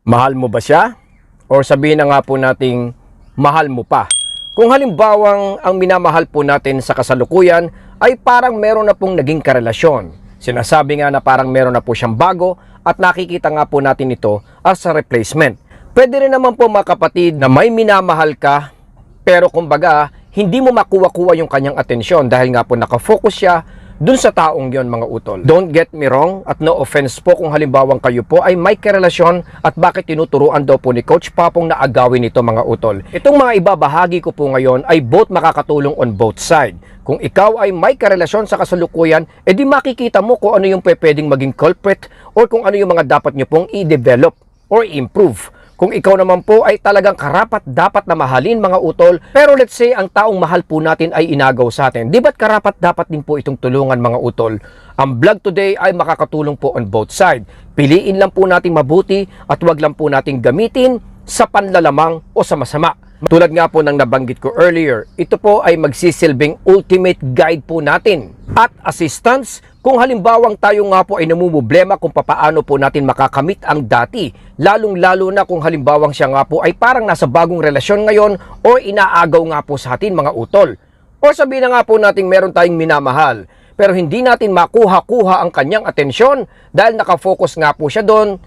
Mahal mo ba siya? Or sabihin na nga po nating mahal mo pa. Kung halimbawang ang minamahal po natin sa kasalukuyan ay parang meron na pong naging karelasyon. Sinasabi nga na parang meron na po siyang bago at nakikita nga po natin ito as a replacement. Pwede rin naman po mga kapatid na may minamahal ka pero kumbaga hindi mo makuha-kuha yung kanyang atensyon dahil nga po nakafocus siya dun sa taong yon mga utol. Don't get me wrong at no offense po kung halimbawang kayo po ay may karelasyon at bakit tinuturuan daw po ni Coach Papong na agawin ito mga utol. Itong mga ibabahagi ko po ngayon ay both makakatulong on both side. Kung ikaw ay may karelasyon sa kasalukuyan, edi makikita mo kung ano yung pwedeng maging culprit or kung ano yung mga dapat nyo pong i-develop or improve. Kung ikaw naman po ay talagang karapat dapat na mahalin mga utol, pero let's say ang taong mahal po natin ay inagaw sa atin, di ba't karapat dapat din po itong tulungan mga utol? Ang vlog today ay makakatulong po on both side. Piliin lang po nating mabuti at wag lang po nating gamitin sa panlalamang o sa masama. Tulad nga po ng nabanggit ko earlier, ito po ay magsisilbing ultimate guide po natin at assistance kung halimbawang tayo nga po ay namumblema kung papaano po natin makakamit ang dati, lalong-lalo na kung halimbawang siya nga po ay parang nasa bagong relasyon ngayon o inaagaw nga po sa atin mga utol. O sabihin na nga po natin meron tayong minamahal pero hindi natin makuha-kuha ang kanyang atensyon dahil nakafocus nga po siya doon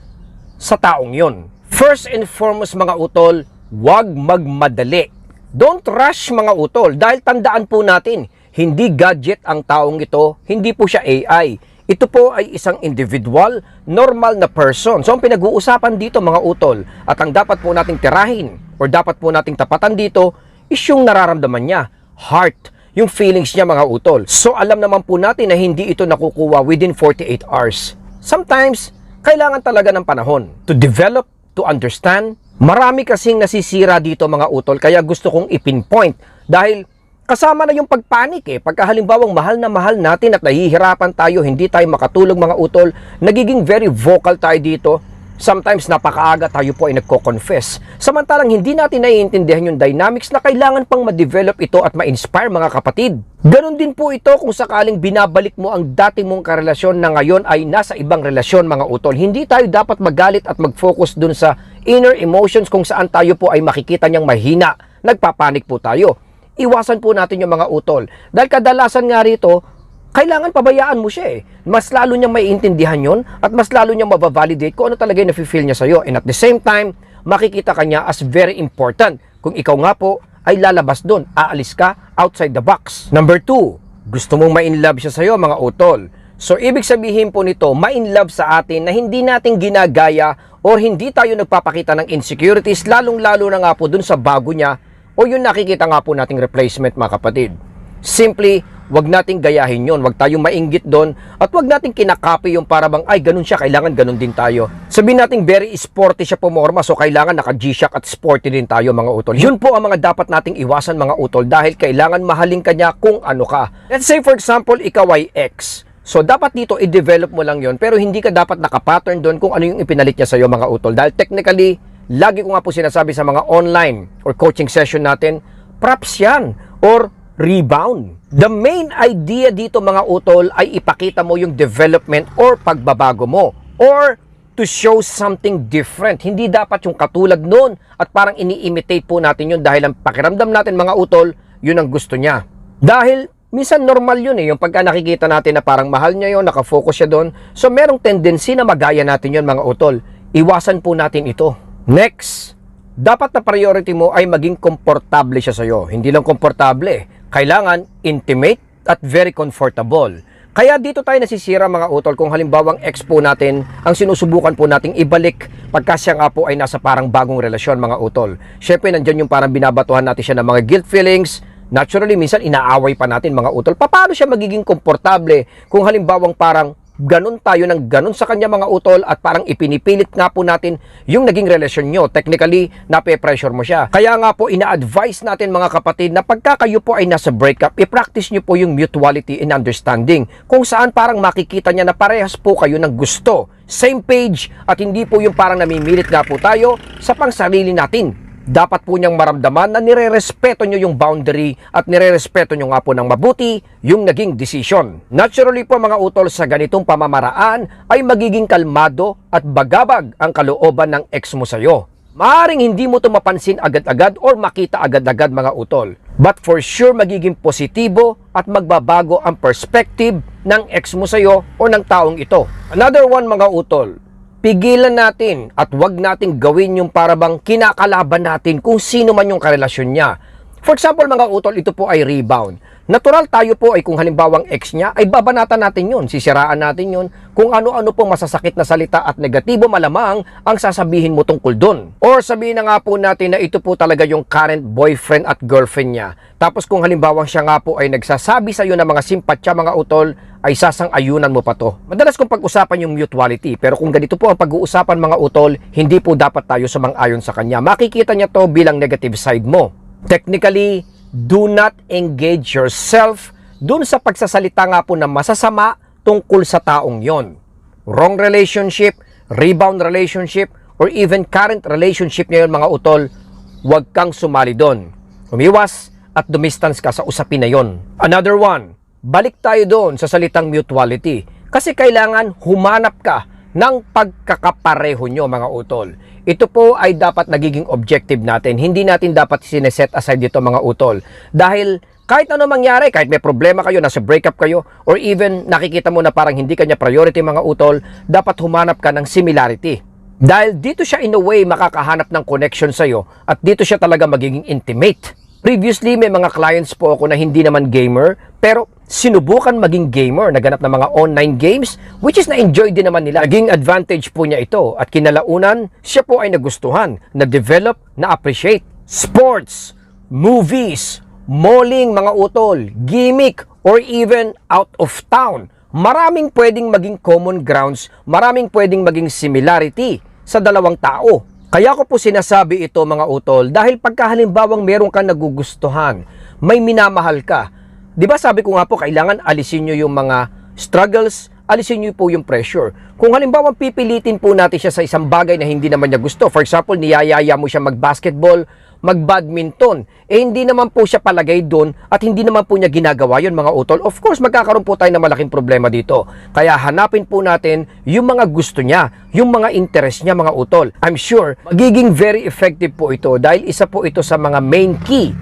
sa taong yon. First and foremost mga utol, huwag magmadali. Don't rush mga utol dahil tandaan po natin, hindi gadget ang taong ito, hindi po siya AI. Ito po ay isang individual, normal na person. So ang pinag-uusapan dito mga utol at ang dapat po nating tirahin or dapat po nating tapatan dito is yung nararamdaman niya, heart, yung feelings niya mga utol. So alam naman po natin na hindi ito nakukuha within 48 hours. Sometimes, kailangan talaga ng panahon to develop, to understand. Marami kasing nasisira dito mga utol kaya gusto kong ipinpoint dahil kasama na yung pagpanik pagka halimbawang mahal na mahal natin at nahihirapan tayo, hindi tayo makatulog mga utol, nagiging very vocal tayo dito. Sometimes napakaaga tayo po ay nagko-confess. Samantalang hindi natin naiintindihan yung dynamics na kailangan pang ma-develop ito at ma-inspire mga kapatid. Ganon din po ito kung sakaling binabalik mo ang dati mong karelasyon na ngayon ay nasa ibang relasyon mga utol. Hindi tayo dapat magalit at mag-focus dun sa inner emotions kung saan tayo po ay makikita niyang mahina. Nagpapanik po tayo. Iwasan po natin yung mga utol. Dahil kadalasan nga rito, kailangan pabayaan mo siya Mas lalo niyang maiintindihan yon at mas lalo niyang mabavalidate kung ano talaga yung nafe-feel niya sa'yo. And at the same time, makikita ka niya as very important. Kung ikaw nga po ay lalabas doon, aalis ka outside the box. Number 2, gusto mong ma-inlove siya sa'yo mga utol. So ibig sabihin po nito, ma-inlove sa atin na hindi natin ginagaya o hindi tayo nagpapakita ng insecurities, lalong-lalo na nga po doon sa bago niya o yung nakikita nga po nating replacement mga kapatid. Simply, wag nating gayahin yon, wag tayong mainggit doon at wag nating kinakapi yung para bang ay ganun siya, kailangan ganun din tayo. Sabihin nating very sporty siya pumorma so kailangan naka G-Shock at sporty din tayo mga utol. Yun po ang mga dapat nating iwasan mga utol dahil kailangan mahalin ka niya kung ano ka. Let's say for example, ikaw ay ex. So dapat dito i-develop mo lang yon pero hindi ka dapat naka-pattern doon kung ano yung ipinalit niya sa iyo mga utol dahil technically, lagi ko nga po sinasabi sa mga online or coaching session natin, props yan or rebound. The main idea dito mga utol ay ipakita mo yung development or pagbabago mo or to show something different. Hindi dapat yung katulad nun at parang ini-imitate po natin yun dahil ang pakiramdam natin mga utol, yun ang gusto niya. Dahil minsan normal yun yung pagka nakikita natin na parang mahal niya yun, nakafocus siya doon. So merong tendency na magaya natin yun mga utol. Iwasan po natin ito. Next, dapat na priority mo ay maging komportable siya sa'yo. Hindi lang komportable kailangan intimate at very comfortable. Kaya dito tayo nasisira mga utol kung halimbawang ex po natin ang sinusubukan po nating ibalik pagka siya nga po ay nasa parang bagong relasyon mga utol. Syempre nandyan yung parang binabatuhan natin siya ng mga guilt feelings. Naturally minsan inaaway pa natin mga utol. Paano siya magiging komportable kung halimbawang parang ganun tayo ng ganun sa kanya mga utol at parang ipinipilit nga po natin yung naging relasyon nyo. Technically, nape-pressure mo siya. Kaya nga po, ina-advise natin mga kapatid na pagka kayo po ay nasa breakup, i-practice nyo po yung mutuality and understanding kung saan parang makikita niya na parehas po kayo ng gusto. Same page at hindi po yung parang namimilit nga po tayo sa pangsarili natin. Dapat po niyang maramdaman na nire-respeto niyo yung boundary at nire-respeto niyo nga po ng mabuti yung naging decision. Naturally po mga utol, sa ganitong pamamaraan ay magiging kalmado at bagabag ang kalooban ng ex mo sa'yo. Maaring hindi mo ito mapansin agad-agad or makita agad-agad mga utol. But for sure magiging positibo at magbabago ang perspective ng ex mo sa'yo o ng taong ito. Another one mga utol, pigilan natin at wag nating gawin yung parabang kinakalaban natin kung sino man yung karelasyon niya. For example mga utol, ito po ay rebound. Natural tayo po ay kung halimbawang ex niya ay babanatan natin yun, sisiraan natin yun, kung ano-ano pong masasakit na salita at negatibo malamang ang sasabihin mo tungkol dun. Or sabihin na nga po natin na ito po talaga yung current boyfriend at girlfriend niya. Tapos kung halimbawang siya nga po ay nagsasabi sa iyo ng mga simpatya mga utol, ay sasang-ayunan mo pa to. Madalas kong pag-usapan yung mutuality, pero kung ganito po ang pag-uusapan mga utol, hindi po dapat tayo sumang-ayon sa kanya. Makikita niya to bilang negative side mo. Technically, do not engage yourself dun sa pagsasalita nga po na masasama tungkol sa taong yon. Wrong relationship, rebound relationship, or even current relationship niya yun mga utol, huwag kang sumali doon. Umiwas at dumistance ka sa usapin na yon. Another one, balik tayo doon sa salitang mutuality. Kasi kailangan humanap ka ng pagkakapareho nyo mga utol. Ito po ay dapat nagiging objective natin. Hindi natin dapat sineset aside dito mga utol. Dahil kahit ano mangyari, kahit may problema kayo, nasa breakup kayo, or even nakikita mo na parang hindi kanya priority mga utol, dapat humanap ka ng similarity. Dahil dito siya in a way makakahanap ng connection sa'yo at dito siya talaga magiging intimate. Previously, may mga clients po ako na hindi naman gamer, pero sinubukan maging gamer, naganap ng mga online games, which is na-enjoy din naman nila. Naging advantage po niya ito at kinalaunan, siya po ay nagustuhan, na-develop, na-appreciate. Sports, movies, malling mga utol, gimmick, or even out of town. Maraming pwedeng maging common grounds, maraming pwedeng maging similarity sa dalawang tao. Kaya ko po sinasabi ito mga utol dahil pagka halimbawang meron kang nagugustuhan, may minamahal ka. Di ba sabi ko nga po kailangan alisin nyo yung mga struggles, alisin nyo po yung pressure. Kung halimbawang pipilitin po natin siya sa isang bagay na hindi naman niya gusto, for example, niyayaya mo siya mag-basketball, mag-badminton, hindi naman po siya palagay doon at hindi naman po niya ginagawa yun mga utol. Of course, magkakaroon po tayo ng malaking problema dito. Kaya hanapin po natin yung mga gusto niya, yung mga interest niya mga utol. I'm sure, magiging very effective po ito dahil isa po ito sa mga main key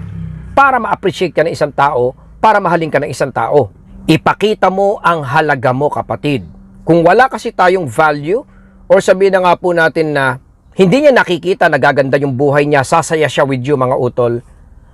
para ma-appreciate ka ng isang tao, para mahalin ka ng isang tao. Ipakita mo ang halaga mo kapatid. Kung wala kasi tayong value, or sabihin na nga po natin na hindi niya nakikita na gaganda yung buhay niya, sasaya siya with you mga utol,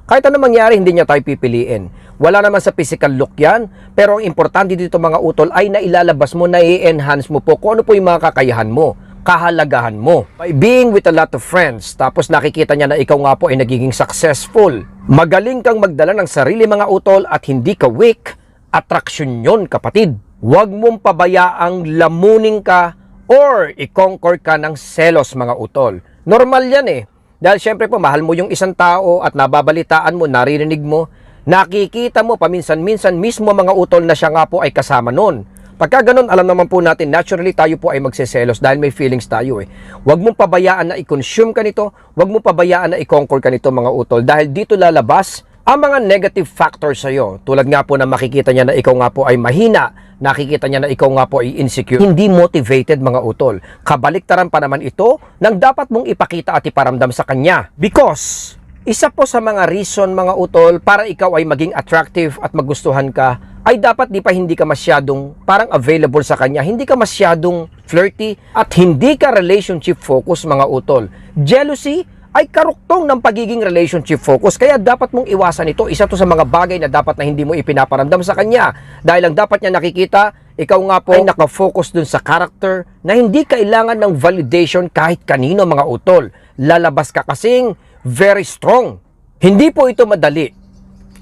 kahit ano mangyari, hindi niya tayo pipiliin. Wala naman sa physical look yan, pero ang importante dito mga utol ay nailalabas mo, nai-enhance mo po kung ano po yung mga kakayahan mo, kahalagahan mo. By being with a lot of friends, tapos nakikita niya na ikaw nga po ay nagiging successful, magaling kang magdala ng sarili mga utol at hindi ka weak, attraction yun kapatid. Huwag mong pabayaang lamunin ka or i-conquer ka ng selos mga utol. Normal yan eh. Dahil syempre po, mahal mo yung isang tao at nababalitaan mo, naririnig mo, nakikita mo paminsan-minsan mismo mga utol na siya nga po ay kasama nun. Pagka ganun, alam naman po natin, naturally tayo po ay magseselos dahil may feelings tayo eh. Huwag mong pabayaan na i-consume ka nito, huwag mong pabayaan na i-conquer ka nito mga utol dahil dito lalabas ang mga negative factors sa'yo. Tulad nga po na makikita niya na ikaw nga po ay mahina, nakikita niya na ikaw nga po ay insecure, hindi motivated mga utol. Kabaliktaran pa naman ito ng dapat mong ipakita at iparamdam sa kanya. Because isa po sa mga reason mga utol para ikaw ay maging attractive at magustuhan ka ay dapat hindi ka masyadong parang available sa kanya, hindi ka masyadong flirty at hindi ka relationship focus mga utol. Jealousy ay karuktong ng pagiging relationship focus. Kaya dapat mong iwasan ito. Isa to sa mga bagay na dapat na hindi mo ipinaparamdam sa kanya. Dahil lang dapat niya nakikita, ikaw nga po ay nakafocus dun sa character na hindi kailangan ng validation kahit kanino mga utol. Lalabas ka kasing very strong. Hindi po ito madali.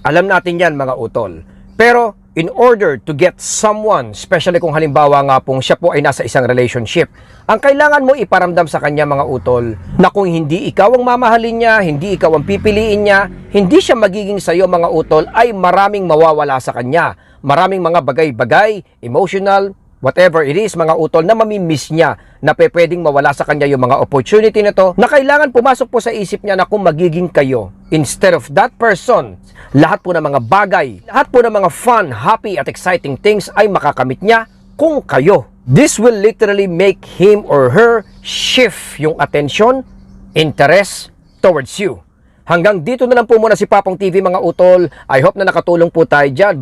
Alam natin yan mga utol. Pero in order to get someone, especially kung halimbawa nga pong siya po ay nasa isang relationship, ang kailangan mo iparamdam sa kanya mga utol na kung hindi ikaw ang mamahalin niya, hindi ikaw ang pipiliin niya, hindi siya magiging sayo mga utol, ay maraming mawawala sa kanya. Maraming mga bagay-bagay, emotional, whatever it is mga utol na mamimiss niya na pwedeng mawala sa kanya yung mga opportunity na to na kailangan pumasok po sa isip niya na kung magiging kayo instead of that person, lahat po ng mga bagay, lahat po ng mga fun, happy at exciting things ay makakamit niya kung kayo. This will literally make him or her shift yung attention, interest towards you. Hanggang dito na lang po muna si Papong TV mga utol. I hope na nakatulong po tayo dyan.